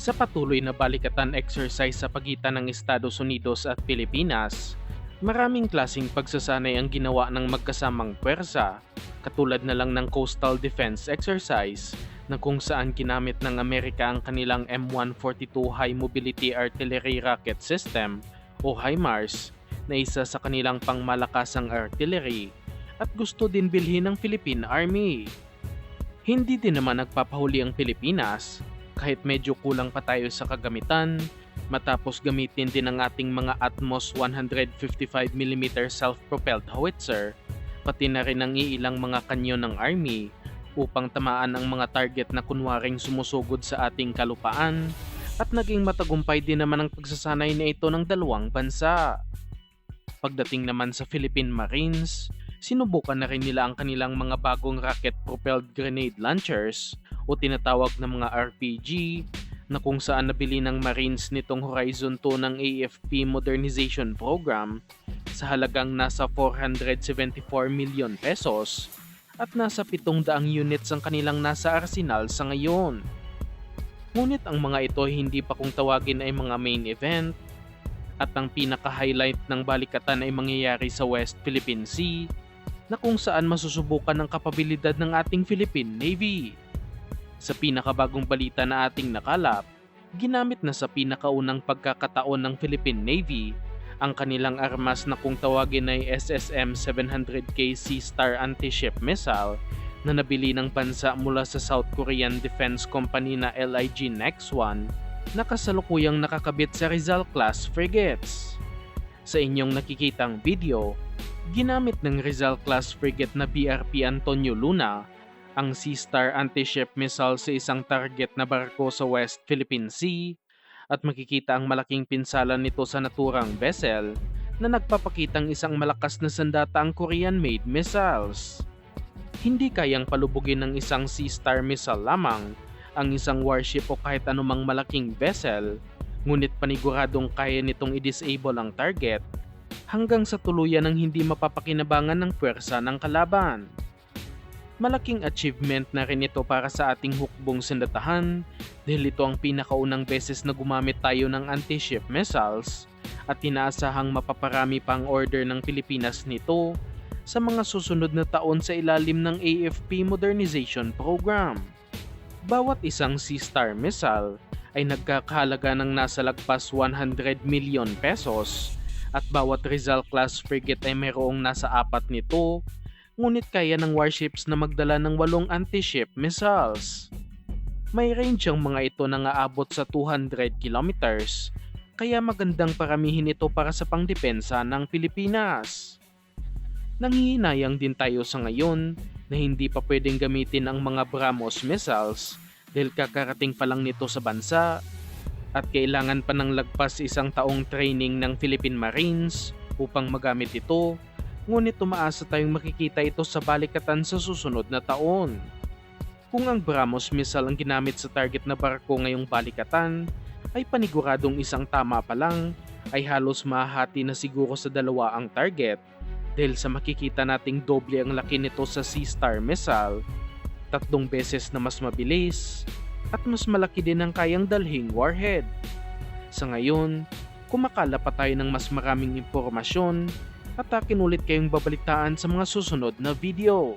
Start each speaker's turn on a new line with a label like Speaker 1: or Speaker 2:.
Speaker 1: Sa patuloy na balikatan exercise sa pagitan ng Estados Unidos at Pilipinas, maraming klasing pagsasanay ang ginawa ng magkasamang puwersa, katulad na lang ng Coastal Defense Exercise na kung saan ginamit ng Amerika ang kanilang M142 High Mobility Artillery Rocket System o HIMARS na isa sa kanilang pangmalakasang artillery at gusto din bilhin ng Philippine Army. Hindi din naman nagpapahuli ang Pilipinas kahit medyo kulang pa tayo sa kagamitan matapos gamitin din ang ating mga Atmos 155mm self-propelled howitzer pati na rin ang iilang mga kanyon ng Army upang tamaan ang mga target na kunwaring sumusugod sa ating kalupaan at naging matagumpay din naman ang pagsasanay na ito ng dalawang bansa. Pagdating naman sa Philippine Marines, sinubukan na rin nila ang kanilang mga bagong rocket-propelled grenade launchers o tinatawag na mga RPG na kung saan nabili ng Marines nitong Horizon 2 ng AFP Modernization Program sa halagang nasa 474 million pesos at nasa 700 units ang kanilang nasa arsenal sa ngayon. Ngunit ang mga ito hindi pa kung tawagin ay mga main event at ang pinaka-highlight ng balikatan ay mangyayari sa West Philippine Sea na kung saan masusubukan ang kapabilidad ng ating Philippine Navy. Sa pinakabagong balita na ating nakalap, ginamit na sa pinakaunang pagkakataon ng Philippine Navy ang kanilang armas na kung tawagin ay SSM-700K Sea Star anti-ship missile na nabili ng bansa mula sa South Korean Defense Company na LIG Next One na kasalukuyang nakakabit sa Rizal-class frigates. Sa inyong nakikitang video, ginamit ng Rizal-class frigate na BRP Antonio Luna ang Sea Star anti-ship missile sa isang target na barko sa West Philippine Sea at makikita ang malaking pinsalan nito sa naturang vessel na nagpapakitang isang malakas na sandataang Korean-made missiles. Hindi kayang palubugin ng isang Sea Star missile lamang ang isang warship o kahit anumang malaking vessel, ngunit paniguradong kaya nitong i-disable ang target hanggang sa tuluyan ng hindi mapapakinabangan ng puwersa ng kalaban. Malaking achievement na rin ito para sa ating hukbong sandatahan dahil ito ang pinakaunang beses na gumamit tayo ng anti-ship missiles at inaasahang mapaparami pa ang order ng Pilipinas nito sa mga susunod na taon sa ilalim ng AFP Modernization Program. Bawat isang Sea Star missile ay nagkakahalaga ng nasa lagpas 100 million pesos at bawat Rizal-class frigate ay mayroong nasa 4 nito, ngunit kaya ng warships na magdala ng 8 anti-ship missiles. May range ang mga ito na aabot sa 200 kilometers, kaya magandang paramihin ito para sa pangdepensa ng Pilipinas. Nanghihinayang din tayo sa ngayon na hindi pa pwedeng gamitin ang mga BrahMos missiles dahil kakarating pa lang nito sa bansa at kailangan pa ng lagpas 1 taong training ng Philippine Marines upang magamit ito, ngunit umaasa tayong makikita ito sa balikatan sa susunod na taon. Kung ang BrahMos missile ang ginamit sa target na barko ngayong balikatan ay paniguradong isang tama pa lang ay halos mahahati na siguro sa 2 ang target dahil sa makikita nating doble ang laki nito sa Sea Star missile, 3 beses na mas mabilis, at mas malaki din ang kayang dalhing warhead. Sa ngayon, kumakala pa tayo ng mas maraming impormasyon at akin ulit kayong babalitaan sa mga susunod na video.